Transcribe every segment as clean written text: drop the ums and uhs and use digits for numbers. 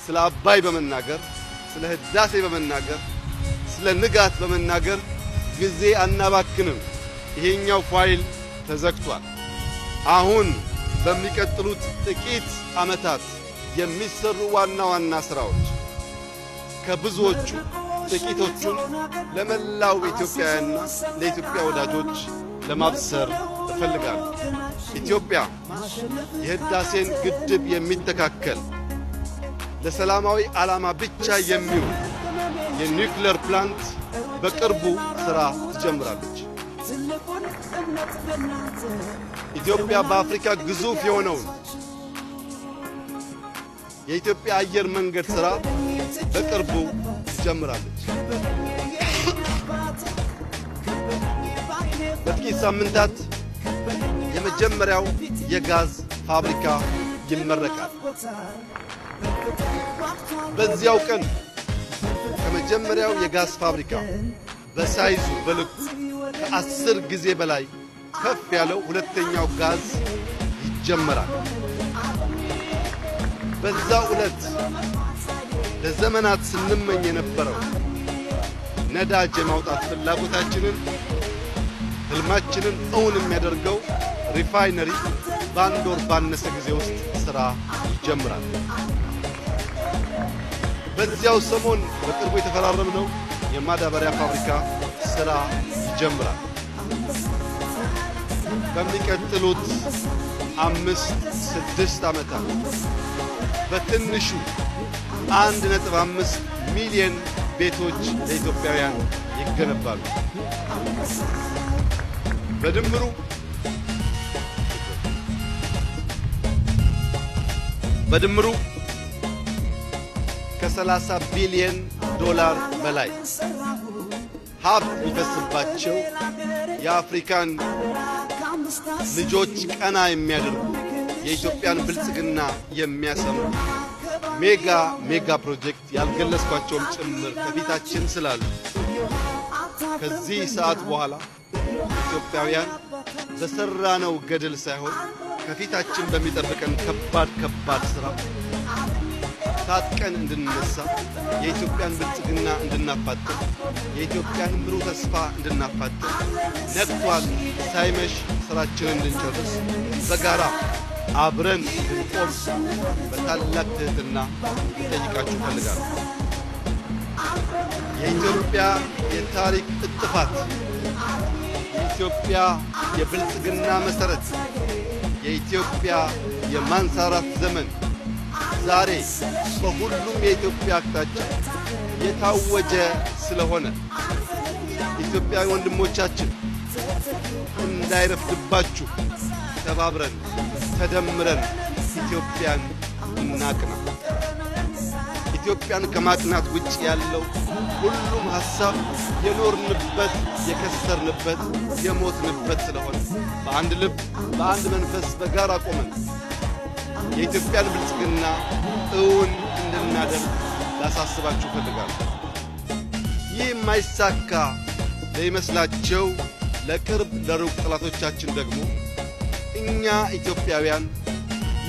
ስለ አባይ በመናገር ስለ ህዳሴ በመናገር ስለ ንጋት በመናገር ጊዜ አናባክንም። ይሄኛው ፋይል ተዘግቷል። አሁን በሚቀጥሉት ጥቂት ዓመታት የሚሰሩ ዋና ዋና ስራዎች ከብዙዎቹ ጥቂቶቹን ለመላው ኢትዮጵያውያንና ለኢትዮጵያ ወዳጆች ለማብሰር እፈልጋለሁ። ኢትዮጵያ የህዳሴን ግድብ የሚተካከል ለሰላማዊ ዓላማ ብቻ የሚውል የኒውክሌር ፕላንት በቅርቡ ሥራ ትጀምራለች። ኢትዮጵያ በአፍሪካ ግዙፍ የሆነውን የኢትዮጵያ አየር መንገድ ሥራ በቅርቡ ትጀምራለች። በጥቂት ሳምንታት የመጀመሪያው የጋዝ ፋብሪካ ይመረቃል። በዚያው ቀን ከመጀመሪያው የጋዝ ፋብሪካ በሳይዙ በልኩ ከ10 ጊዜ በላይ ከፍ ያለው ሁለተኛው ጋዝ ይጀመራል። በዛው ዕለት ለዘመናት ስንመኝ የነበረው ነዳጅ የማውጣት ፍላጎታችንን ህልማችንን እውን የሚያደርገው ሪፋይነሪ በአንድ ወር ባነሰ ጊዜ ውስጥ ሥራ ይጀምራል። በዚያው ሰሞን በቅርቡ የተፈራረምነው የማዳበሪያ ፋብሪካ ሥራ ይጀምራል። በሚቀጥሉት 5-6 ዓመታት በትንሹ 1.5 ሚሊዮን ቤቶች ለኢትዮጵያውያን ይገነባሉ። በድምሩ ከ30 ቢሊዮን ዶላር በላይ ሀብት የሚፈስባቸው የአፍሪካን ልጆች ቀና የሚያደርጉ የኢትዮጵያን ብልጽግና የሚያሰምሩ ሜጋ ፕሮጀክት ያልገለጽኳቸውም ጭምር ከፊታችን ስላሉ ከዚህ ሰዓት በኋላ ኢትዮጵያውያን በሰራነው ገድል ሳይሆን ከፊታችን በሚጠብቀን ከባድ ሥራ ታጥቀን እንድንነሳ የኢትዮጵያን ብልጽግና እንድናፋጥን የኢትዮጵያን ብሩህ ተስፋ እንድናፋጥን ነግቷል ሳይመሽ ሥራችንን እንድንጨርስ በጋራ አብረን እንድንቆም በታላቅ ትሕትና ልጠይቃችሁ እፈልጋለሁ። የኢትዮጵያ የታሪክ እጥፋት፣ የኢትዮጵያ የብልጽግና መሠረት፣ የኢትዮጵያ የማንሰራራት ዘመን ዛሬ በሁሉም የኢትዮጵያ አቅጣጫ የታወጀ ስለሆነ ኢትዮጵያዊ ወንድሞቻችን እንዳይረፍድባችሁ ተባብረን ተደምረን ኢትዮጵያን እናቅና። ኢትዮጵያን ከማቅናት ውጭ ያለው ሁሉም ሐሳብ የኖርንበት የከሰርንበት የሞትንበት ስለሆነ በአንድ ልብ በአንድ መንፈስ በጋራ ቆመን የኢትዮጵያን ብልጽግና እውን እንድናደርግ ላሳስባችሁ እፈልጋለሁ። ይህ የማይሳካ ለይመስላቸው ለቅርብ ለሩቅ ጠላቶቻችን ደግሞ እኛ ኢትዮጵያውያን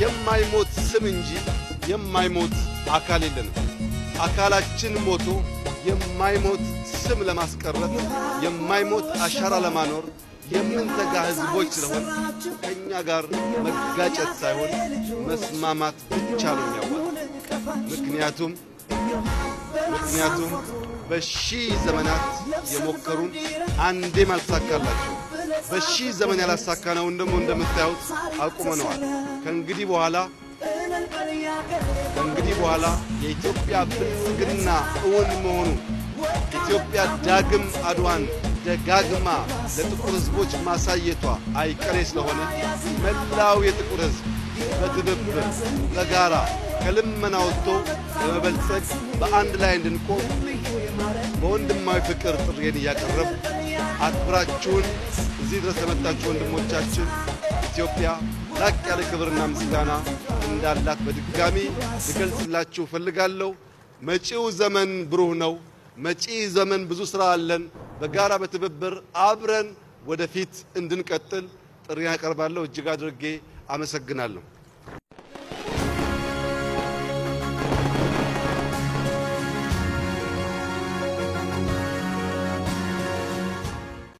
የማይሞት ስም እንጂ የማይሞት አካል የለንም። አካላችን ሞቶ የማይሞት ስም ለማስቀረት የማይሞት አሻራ ለማኖር የምንተጋ ሕዝቦች ስለሆን ከእኛ ጋር መጋጨት ሳይሆን መስማማት ብቻ ነው የሚያዋጣው። ምክንያቱም በሺህ ዘመናት የሞከሩን አንዴም አልተሳካላቸው። በሺህ ዘመን ያላሳካነውን ደግሞ እንደምታዩት አቁመነዋል። ከእንግዲህ በኋላ የኢትዮጵያ ብልጽግና እውን መሆኑ ኢትዮጵያ ዳግም አድዋን ደጋግማ ለጥቁር ሕዝቦች ማሳየቷ አይቀሬ ስለሆነ መላው የጥቁር ሕዝብ በትብብር በጋራ ከልመና ወጥቶ ለመበልጸግ በአንድ ላይ እንድንቆም በወንድማዊ ፍቅር ጥሪዬን እያቀረቡ አክብራችሁን እዚህ ድረስ ለመጣችሁ ወንድሞቻችን ኢትዮጵያ ላቅ ያለ ክብርና ምስጋና እንዳላት በድጋሚ ልገልጽላችሁ እፈልጋለሁ። መጪው ዘመን ብሩህ ነው። መጪ ዘመን ብዙ ሥራ አለን። በጋራ በትብብር አብረን ወደፊት እንድንቀጥል ጥሪዬን አቀርባለሁ። እጅግ አድርጌ አመሰግናለሁ።